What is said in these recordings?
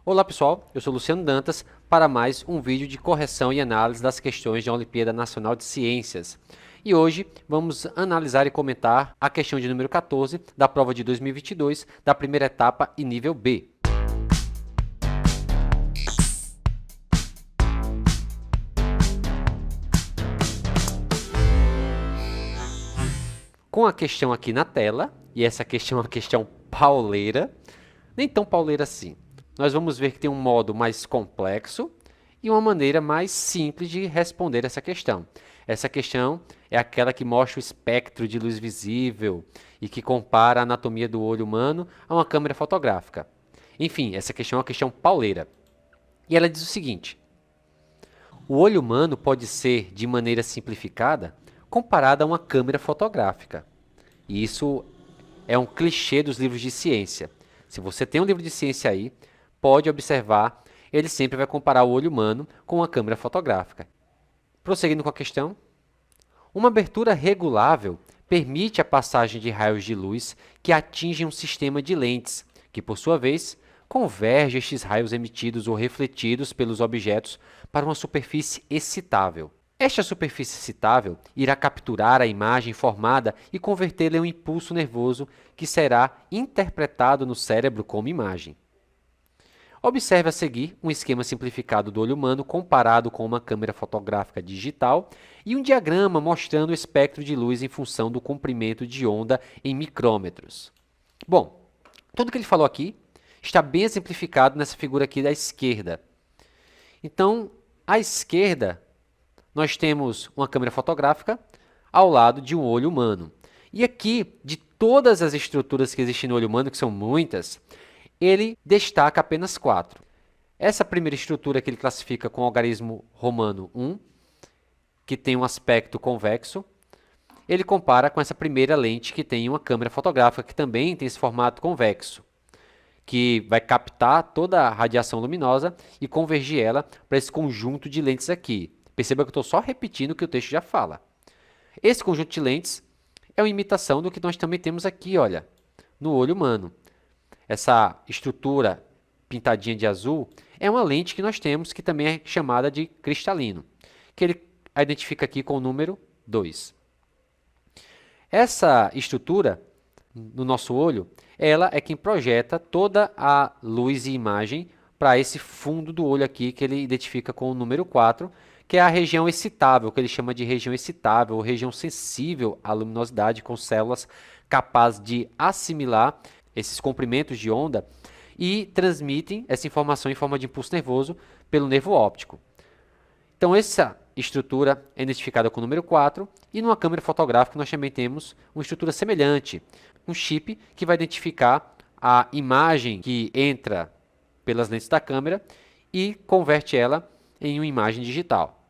Olá pessoal, eu sou Luciano Dantas para mais um vídeo de correção e análise das questões da Olimpíada Nacional de Ciências. E hoje vamos analisar e comentar a questão de número 14 da prova de 2022 da primeira etapa e nível B. Com a questão aqui na tela, e essa questão é uma questão pauleira, nem tão pauleira assim. Nós vamos ver que tem um modo mais complexo e uma maneira mais simples de responder essa questão. Essa questão é aquela que mostra o espectro de luz visível e que compara a anatomia do olho humano a uma câmera fotográfica. Enfim, essa questão é uma questão pauleira. E ela diz o seguinte: o olho humano pode ser, de maneira simplificada, comparado a uma câmera fotográfica. E isso é um clichê dos livros de ciência. Se você tem um livro de ciência aí, pode observar, ele sempre vai comparar o olho humano com uma câmera fotográfica. Prosseguindo com a questão, uma abertura regulável permite a passagem de raios de luz que atingem um sistema de lentes, que por sua vez converge estes raios emitidos ou refletidos pelos objetos para uma superfície excitável. Esta superfície excitável irá capturar a imagem formada e convertê-la em um impulso nervoso que será interpretado no cérebro como imagem. Observe a seguir um esquema simplificado do olho humano comparado com uma câmera fotográfica digital e um diagrama mostrando o espectro de luz em função do comprimento de onda em micrômetros. Bom, tudo que ele falou aqui está bem exemplificado nessa figura aqui da esquerda. Então, à esquerda, nós temos uma câmera fotográfica ao lado de um olho humano. E aqui, de todas as estruturas que existem no olho humano, que são muitas, ele destaca apenas 4. Essa primeira estrutura que ele classifica com o algarismo romano 1, que tem um aspecto convexo, ele compara com essa primeira lente que tem uma câmera fotográfica, que também tem esse formato convexo, que vai captar toda a radiação luminosa e convergir ela para esse conjunto de lentes aqui. Perceba que eu estou só repetindo o que o texto já fala. Esse conjunto de lentes é uma imitação do que nós também temos aqui, olha, no olho humano. Essa estrutura pintadinha de azul é uma lente que nós temos, que também é chamada de cristalino, que ele identifica aqui com o número 2. Essa estrutura, no nosso olho, ela é quem projeta toda a luz e imagem para esse fundo do olho aqui, que ele identifica com o número 4, que é a região excitável, que ele chama de região excitável, ou região sensível à luminosidade, com células capazes de assimilar esses comprimentos de onda e transmitem essa informação em forma de impulso nervoso pelo nervo óptico. Então, essa estrutura é identificada com o número 4, e numa câmera fotográfica nós também temos uma estrutura semelhante, um chip que vai identificar a imagem que entra pelas lentes da câmera e converte ela em uma imagem digital.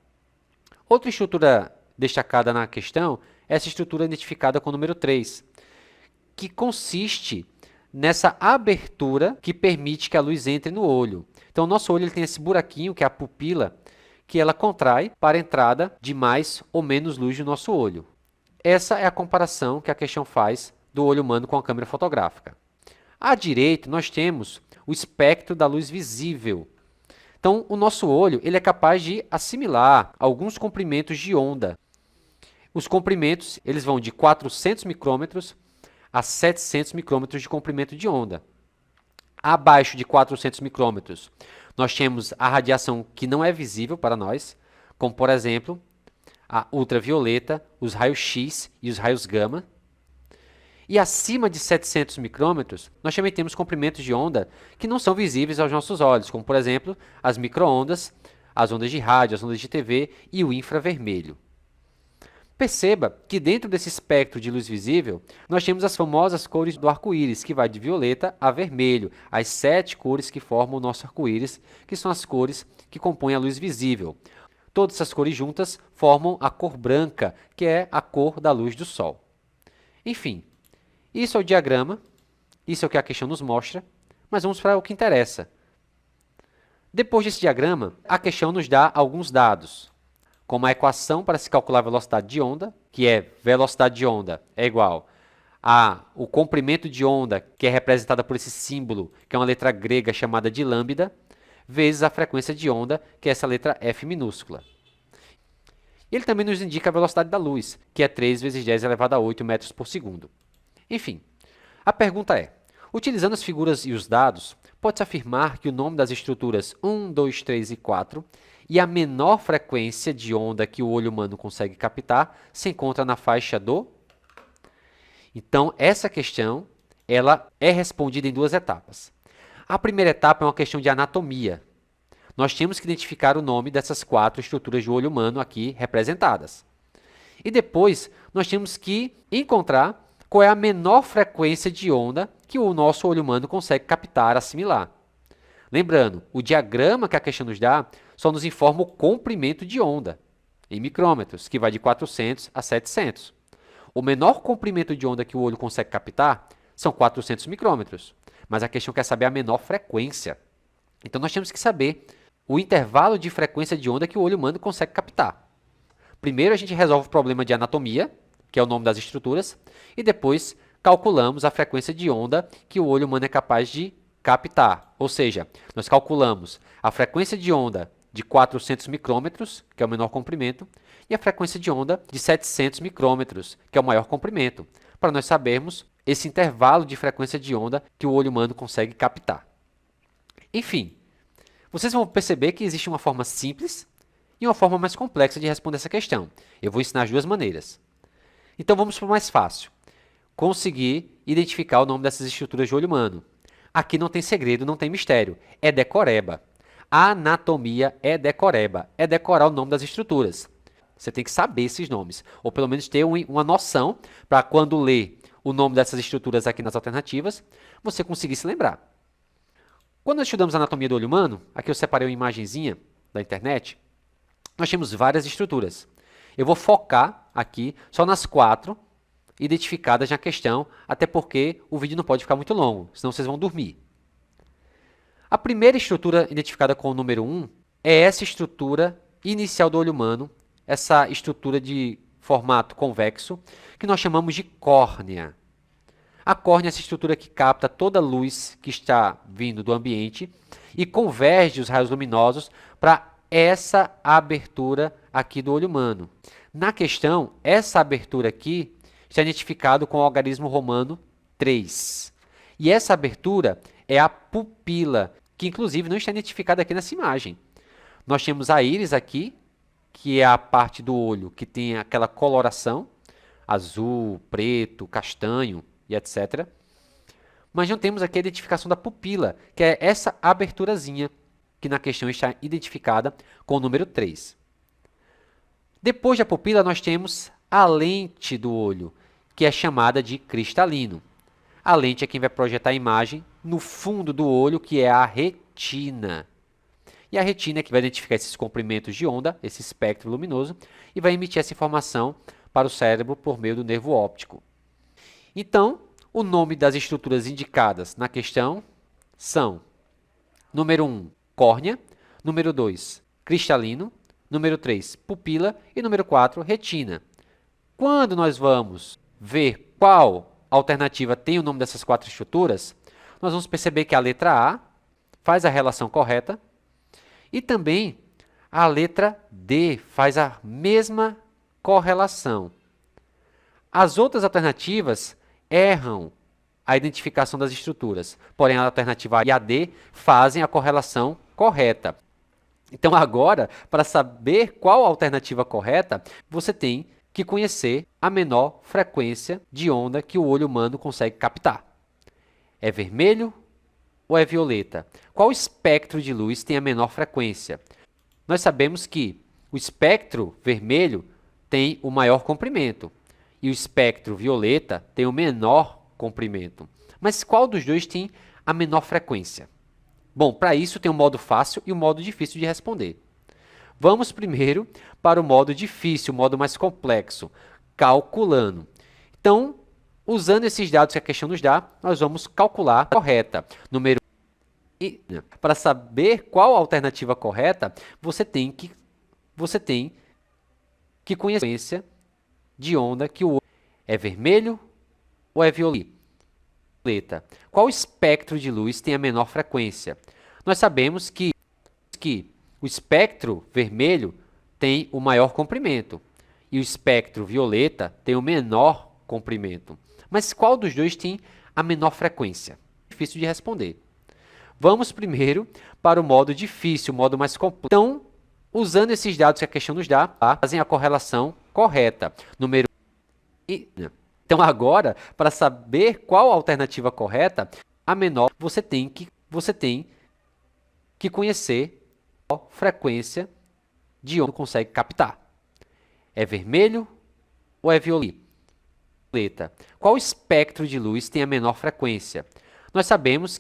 Outra estrutura destacada na questão é essa estrutura identificada com o número 3, que consiste nessa abertura que permite que a luz entre no olho. Então, o nosso olho ele tem esse buraquinho, que é a pupila, que ela contrai para a entrada de mais ou menos luz no nosso olho. Essa é a comparação que a questão faz do olho humano com a câmera fotográfica. À direita, nós temos o espectro da luz visível. Então, o nosso olho ele é capaz de assimilar alguns comprimentos de onda. Os comprimentos eles vão de 400 micrômetros a 700 micrômetros de comprimento de onda. Abaixo de 400 micrômetros, nós temos a radiação que não é visível para nós, como, por exemplo, a ultravioleta, os raios X e os raios gama. E acima de 700 micrômetros, nós também temos comprimentos de onda que não são visíveis aos nossos olhos, como, por exemplo, as microondas, as ondas de rádio, as ondas de TV e o infravermelho. Perceba que dentro desse espectro de luz visível, nós temos as famosas cores do arco-íris, que vai de violeta a vermelho, as 7 cores que formam o nosso arco-íris, que são as cores que compõem a luz visível. Todas essas cores juntas formam a cor branca, que é a cor da luz do Sol. Enfim, isso é o diagrama, isso é o que a questão nos mostra, mas vamos para o que interessa. Depois desse diagrama, a questão nos dá alguns dados, como a equação para se calcular a velocidade de onda, que é velocidade de onda é igual o comprimento de onda, que é representada por esse símbolo, que é uma letra grega chamada de lambda, vezes a frequência de onda, que é essa letra F minúscula. Ele também nos indica a velocidade da luz, que é 3 vezes 10 elevado a 8 metros por segundo. Enfim, a pergunta é, utilizando as figuras e os dados, pode-se afirmar que o nome das estruturas 1, 2, 3 e 4 e a menor frequência de onda que o olho humano consegue captar se encontra na faixa do... Então, essa questão ela é respondida em duas etapas. A primeira etapa é uma questão de anatomia. Nós temos que identificar o nome dessas 4 estruturas do olho humano aqui representadas. E depois, nós temos que encontrar qual é a menor frequência de onda que o nosso olho humano consegue captar, assimilar. Lembrando, o diagrama que a questão nos dá só nos informa o comprimento de onda, em micrômetros, que vai de 400 a 700. O menor comprimento de onda que o olho consegue captar são 400 micrômetros, mas a questão quer saber a menor frequência. Então, nós temos que saber o intervalo de frequência de onda que o olho humano consegue captar. Primeiro, a gente resolve o problema de anatomia, que é o nome das estruturas, e depois calculamos a frequência de onda que o olho humano é capaz de captar. Ou seja, nós calculamos a frequência de onda de 400 micrômetros, que é o menor comprimento, e a frequência de onda de 700 micrômetros, que é o maior comprimento, para nós sabermos esse intervalo de frequência de onda que o olho humano consegue captar. Enfim, vocês vão perceber que existe uma forma simples e uma forma mais complexa de responder essa questão. Eu vou ensinar as duas maneiras. Então vamos para o mais fácil. Conseguir identificar o nome dessas estruturas de olho humano. Aqui não tem segredo, não tem mistério. É decoreba. A anatomia é decoreba. É decorar o nome das estruturas. Você tem que saber esses nomes, ou pelo menos ter uma noção para quando ler o nome dessas estruturas aqui nas alternativas, você conseguir se lembrar. Quando nós estudamos a anatomia do olho humano, aqui eu separei uma imagenzinha da internet, nós temos várias estruturas. Eu vou focar aqui só nas 4 identificadas na questão, até porque o vídeo não pode ficar muito longo, senão vocês vão dormir. A primeira estrutura identificada com o número 1 é essa estrutura inicial do olho humano, essa estrutura de formato convexo, que nós chamamos de córnea. A córnea é essa estrutura que capta toda a luz que está vindo do ambiente e converge os raios luminosos para essa abertura aqui do olho humano. Na questão, essa abertura aqui está identificada com o algarismo romano 3. E essa abertura é a pupila, que inclusive não está identificada aqui nessa imagem. Nós temos a íris aqui, que é a parte do olho que tem aquela coloração, azul, preto, castanho e etc. Mas não temos aqui a identificação da pupila, que é essa aberturazinha, que na questão está identificada com o número 3. Depois da pupila, nós temos a lente do olho, que é chamada de cristalino. A lente é quem vai projetar a imagem no fundo do olho, que é a retina. E a retina é que vai identificar esses comprimentos de onda, esse espectro luminoso, e vai emitir essa informação para o cérebro por meio do nervo óptico. Então, o nome das estruturas indicadas na questão são: número 1, córnea; número 2, cristalino; número 3, pupila; e número 4, retina. Quando nós vamos ver qual alternativa tem o nome dessas 4 estruturas, nós vamos perceber que a letra A faz a relação correta e também a letra D faz a mesma correlação. As outras alternativas erram a identificação das estruturas, porém a alternativa A e a D fazem a correlação correta. Então agora, para saber qual a alternativa correta, você tem que conhecer a menor frequência de onda que o olho humano consegue captar. É vermelho ou é violeta? Qual espectro de luz tem a menor frequência? Nós sabemos que o espectro vermelho tem o maior comprimento e o espectro violeta tem o menor comprimento. Mas qual dos dois tem a menor frequência? Bom, para isso tem um modo fácil e um modo difícil de responder. Vamos primeiro para o modo difícil, o modo mais complexo, calculando. Então, usando esses dados que a questão nos dá, nós vamos calcular a correta. Número e, para saber qual a alternativa correta, você tem que conhecer a frequência de onda que o olho é vermelho ou é violeta. Qual espectro de luz tem a menor frequência? Nós sabemos que que o espectro vermelho tem o maior comprimento e o espectro violeta tem o menor comprimento. Mas qual dos dois tem a menor frequência? Difícil de responder. Vamos primeiro para o modo difícil, o modo mais complexo. Então, usando esses dados que a questão nos dá, fazem a correlação correta. Número Então, agora, para saber qual a alternativa correta, a menor, você tem que conhecer a frequência de onde consegue captar. É vermelho ou é violeta? Qual espectro de luz tem a menor frequência? Nós sabemos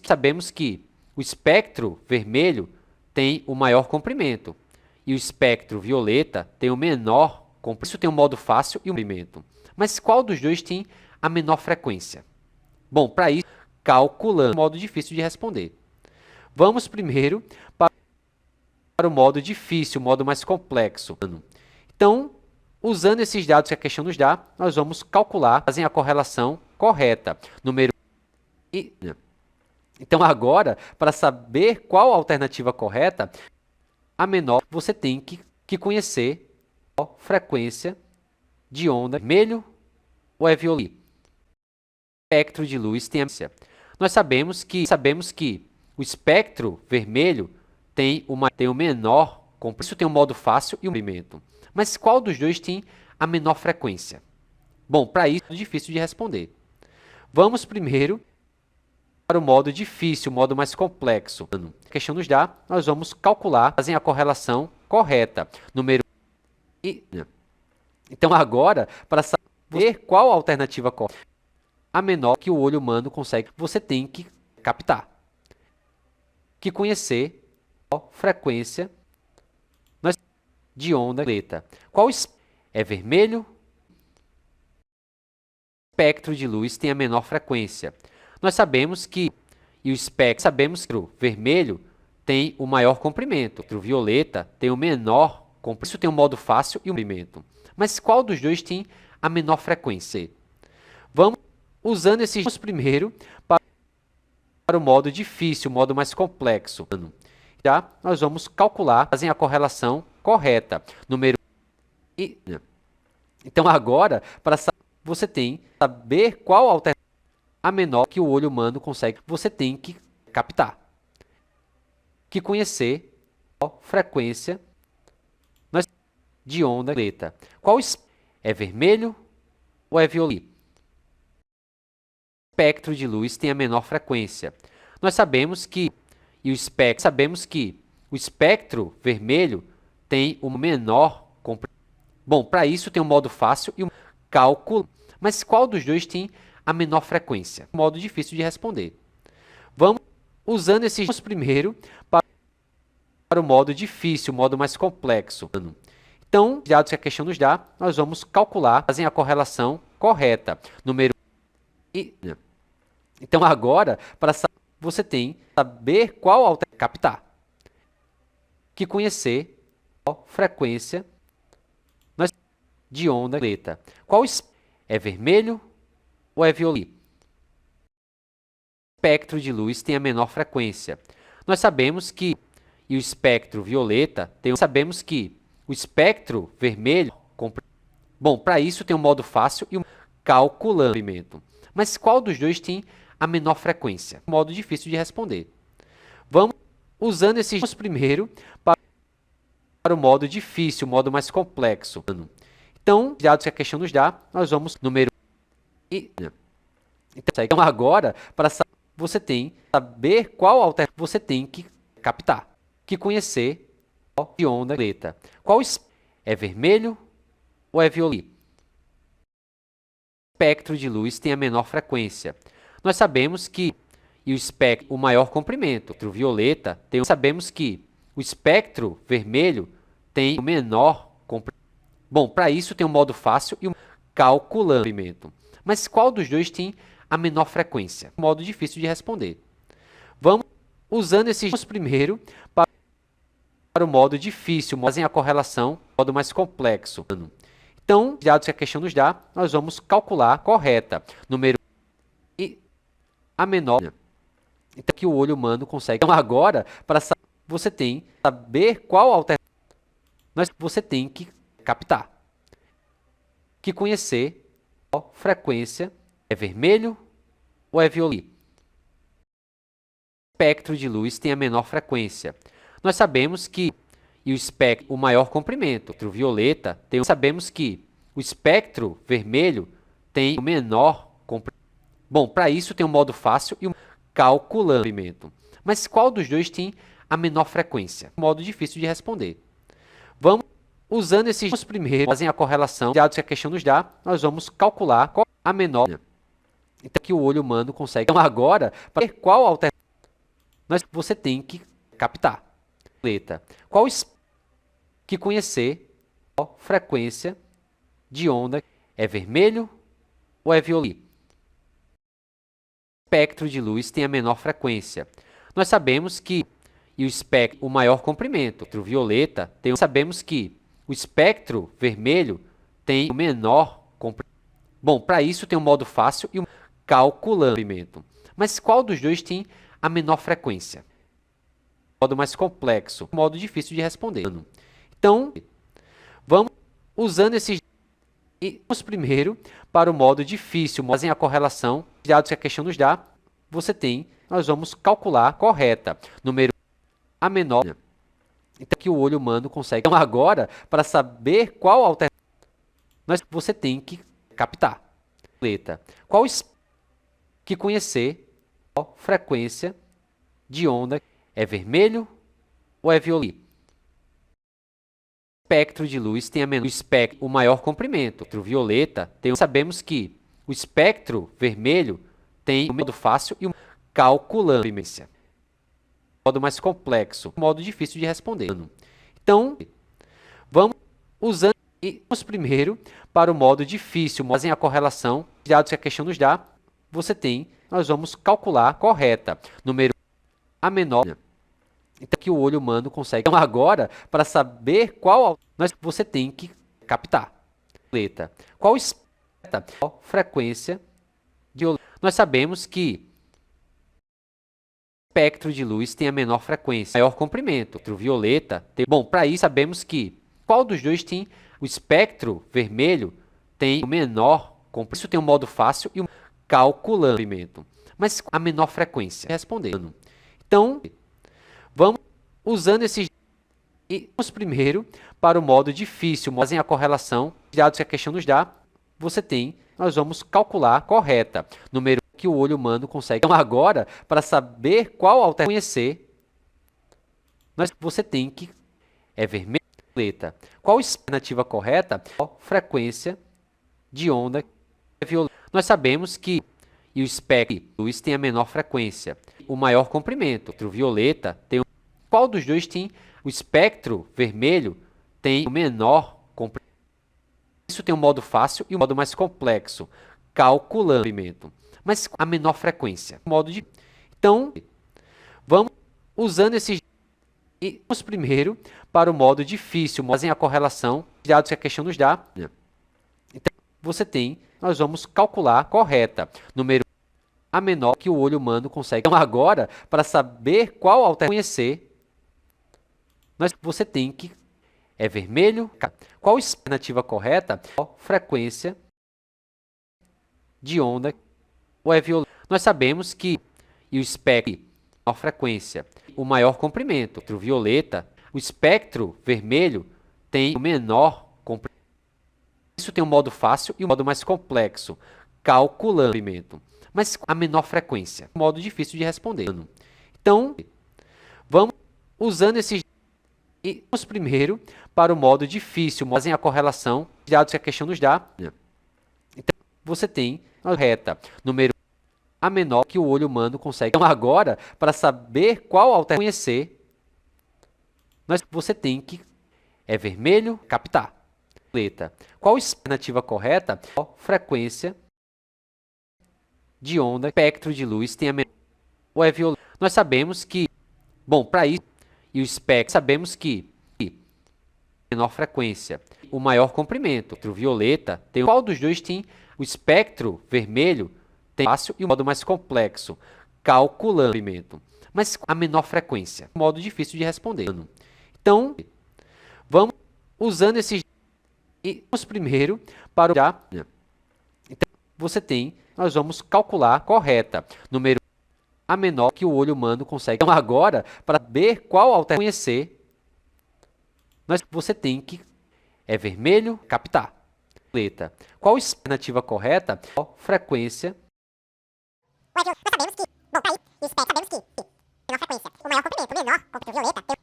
que o espectro vermelho tem o maior comprimento e o espectro violeta tem o menor comprimento. Isso tem um modo fácil e um comprimento. Mas qual dos dois tem a menor frequência? Bom, para isso, calculando, modo difícil de responder. Vamos primeiro para o modo difícil, o modo mais complexo. Então, usando esses dados que a questão nos dá, nós vamos calcular, fazem a correlação correta. Então, agora, para saber qual a alternativa correta, a menor, você tem que conhecer a frequência de onda vermelho ou é violeta. O espectro de luz tem a Nós sabemos que o espectro vermelho tem o menor comprimento. Isso tem um modo fácil e um comprimento. Mas qual dos dois tem a menor frequência? Bom, para isso é difícil de responder. Vamos primeiro para o modo difícil, o modo mais complexo. A questão nos dá, nós vamos calcular, fazem a correlação correta. Então, agora, para saber qual a alternativa correta, a menor que o olho humano consegue, você tem que captar, que conhecer a frequência de onda violeta. Qual é vermelho? O espectro de luz tem a menor frequência. Nós sabemos que o espectro vermelho tem o maior comprimento, o violeta tem o menor comprimento. Isso tem um modo fácil e um comprimento. Mas qual dos dois tem a menor frequência? Vamos usando esses primeiro para o modo difícil, o modo mais complexo. Já nós vamos calcular, fazem a correlação correta. Então, agora, para você tem que saber qual alternativa a menor que o olho humano consegue, você tem que captar, que conhecer a frequência de onda violeta. Qual é vermelho ou é violeta? O espectro de luz tem a menor frequência. Nós sabemos que o espectro vermelho tem o menor comprimento. Bom, para isso tem um modo fácil e um cálculo. Mas qual dos dois tem a menor frequência? Modo difícil de responder. Vamos usando esses primeiro para o modo difícil, o modo mais complexo. Então, dados que a questão nos dá, nós vamos calcular, fazem a correlação correta. Então, agora, para você tem que saber qual alternativa captar, que conhecer a frequência de onda violeta. Qual é vermelho ou é violeta? O espectro de luz tem a menor frequência. Nós sabemos que o espectro violeta tem o espectro vermelho. Bom, para isso tem um modo fácil e um calculando. Mas qual dos dois tem a menor frequência? Modo difícil de responder. Vamos usando esses primeiro para o modo difícil, o modo mais complexo. Então, dados que a questão nos dá, nós vamos Então, agora, para você tem que saber qual alternativa você tem que captar, que conhecer a de onda violeta. Qual é vermelho ou é violeta? O espectro de luz tem a menor frequência. Nós sabemos que o maior comprimento, o violeta, sabemos que o espectro vermelho tem o menor comprimento. Bom, para isso tem um modo fácil e um calculando. Mas qual dos dois tem a menor frequência? Modo difícil de responder. Vamos usando esses primeiro para o modo difícil, fazem a correlação, modo mais complexo. Então, dados que a questão nos dá, nós vamos calcular correta. A menor, então que o olho humano consegue. Então, agora, para você tem que saber qual alternativa você tem que captar. Que conhecer qual frequência é vermelho ou é violeta. O espectro de luz tem a menor frequência. Nós sabemos que o espectro, o maior comprimento, o violeta, sabemos que o espectro vermelho tem o menor comprimento. Bom, para isso tem um modo fácil e um calculando o comprimento. Mas qual dos dois tem a menor frequência? Modo difícil de responder. Vamos, usando esses primeiros, fazem a correlação de dados que a questão nos dá, nós vamos calcular qual a menor. Então, que o olho humano consegue. Então, agora, para ver qual alternativa você tem que captar. Qual que conhecer qual frequência de onda é vermelho ou é violeta. O espectro de luz tem a menor frequência. Nós sabemos que o espectro, o maior comprimento, o violeta, sabemos que o espectro vermelho tem o menor comprimento. Bom, para isso tem um modo fácil e um calculando o comprimento. Mas qual dos dois tem a menor frequência? Modo mais complexo, modo difícil de responder. Então, vamos usando esses. E vamos primeiro para o modo difícil, fazem a correlação de dados que a questão nos dá. Você tem, nós vamos calcular correta. Número a menor. Então, que o olho humano consegue. Então, agora, para saber qual alternativa você tem que captar. Qual que conhecer qual frequência de onda é vermelho ou é violeta. O espectro de luz tem a menor, o maior comprimento. O violeta sabemos que o espectro vermelho tem o modo fácil e o calculando. Modo mais complexo, modo difícil de responder. Então, vamos usando e vamos primeiro para o modo difícil, fazem a correlação de dados que a questão nos dá. Você tem, nós vamos calcular correta. Número a menor. Então, que o olho humano consegue. Então, agora, para saber qual você tem que captar. Qual frequência de onda? Nós sabemos que o espectro de luz tem a menor frequência, maior comprimento. O violeta bom, para isso sabemos que qual dos dois tem o espectro vermelho tem o menor comprimento. Isso tem um modo fácil e um calculando o comprimento. Mas a menor frequência respondendo. Então, vamos usando esses. E vamos primeiro para o modo difícil, fazem a correlação de dados que a questão nos dá. Você tem, nós vamos calcular correta. Número que o olho humano consegue. Então, agora, para saber qual alternativa conhecer, você tem que é vermelho ou violeta. Qual alternativa correta? Qual frequência de onda é violeta. Nós sabemos que o espectro de luz tem a menor frequência, o maior comprimento. O violeta tem qual dos dois tem o espectro vermelho tem o menor comprimento. Isso tem um modo fácil e um modo mais complexo, calculando o comprimento. Mas a menor frequência, modo de. Então, vamos usando esses. E vamos primeiro para o modo difícil, fazem a correlação de dados que a questão nos dá. Então, você tem, nós vamos calcular correta. Número a menor que o olho humano consegue. Então, agora, para saber qual alternativa conhecer, você tem que é vermelho. Qual alternativa correta? Qual frequência de onda ou é violeta. Nós sabemos que o espectro a maior frequência, o maior comprimento. O violeta, o espectro vermelho tem o menor comprimento. Isso tem um modo fácil e um modo mais complexo, calculando o comprimento. Mas a menor frequência, modo difícil de responder. Então, vamos usando esses. E vamos primeiro para o modo difícil, fazem a correlação de dados que a questão nos dá. Então, você tem a correta. Número a menor que o olho humano consegue. Então, agora, para saber qual alternativa conhecer, você tem que é vermelho, captar. Qual alternativa correta? Qual frequência de onda, espectro de luz tem a menor ou é violeta. Nós sabemos que, bom, para isso, o espectro, sabemos que menor frequência, o maior comprimento. O violeta tem qual dos dois tem o espectro vermelho tem fácil e o modo mais complexo, calculando o comprimento. Mas a menor frequência. Modo difícil de responder. Então, vamos usando esses. E vamos primeiro para o. Então, nós vamos calcular correta. Número a menor que o olho humano consegue. Então, agora, para ver qual alternativa conhecer, você tem que. É vermelho, captar. Letra. Qual a alternativa correta? Frequência. Nós sabemos que, bom, tá aí, isso sabemos que, menor frequência, o maior comprimento, o menor comprimento violeta,